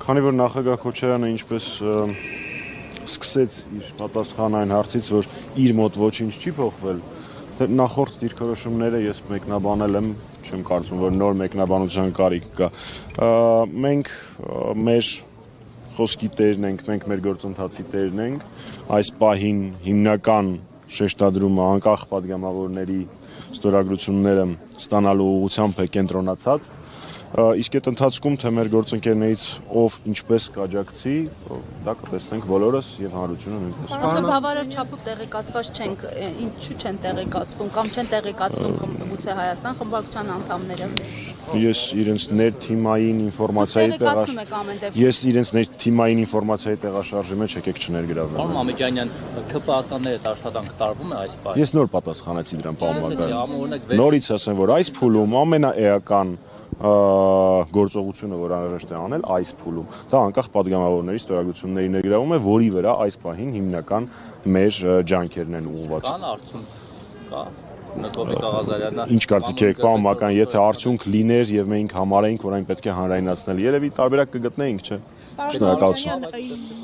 Քանի որ նախագահ Քոչարյանը ինչպես սկսեց իր պատասխանը այն հարցից, որ իր մոտ ոչինչ չի փոխվել, նախորդ դիրքորոշումները ես մեկնաբանել եմ, չեմ կարծում, որ նոր մեկնաբանության կարիք կա։ Մենք մեր խոսքի տերն ենք, մենք մեր գործընթացի տերն ենք, այս պահին հիմնական շեշտադրումը անկախ պատգամավորների ստորագրությունները ստանալու ուղղությամբ է կենտրոնացած, իսկ այդ ընթացքում թե մեր գործընկերներից ով ինչպես կաջակցի, դա կտեսնենք բոլորս եւ հանրությունը նույնպես։ Պարոն բավարար չափով տեղեկացված չենք, ինչու չեն տեղեկացվում կամ չեն տեղեկացնում գուցե Հայաստան խմբակցության անդամները։ Ես իրենց ներթիմային ինֆորմացիայի տեղաշարժի մեջ եկեք չներգրավեմ։ Պարոն Մամեջանյան, ԿՊԱ-ների հետ աշխատանք տարվում է այս պահին։ Ես նոր պատասխանեցի դրան, պարոն Մակարյան։ Նորից ասեմ, որ այս փուլում ամենաէական գործողությունը, որ անհրաժեշտ է անել այս փուլում, դա անկախ պատգամավորների ստորագրությունների ներգրավում է, որի վրա այս պահին հիմնական մեր ջանքերն են ուղղված։ Կան արդյունք, կա։ Նկոմիկ Աղազարյանը Ինչ կարծիք եք, պարոն Մակարյան, եթե արդյունք լիներ եւ մենք համարեինք, որ այն պետք է հանրայնացնել, երևի տարբերակ կգտնեինք, չէ՞։ Շնորհակալություն։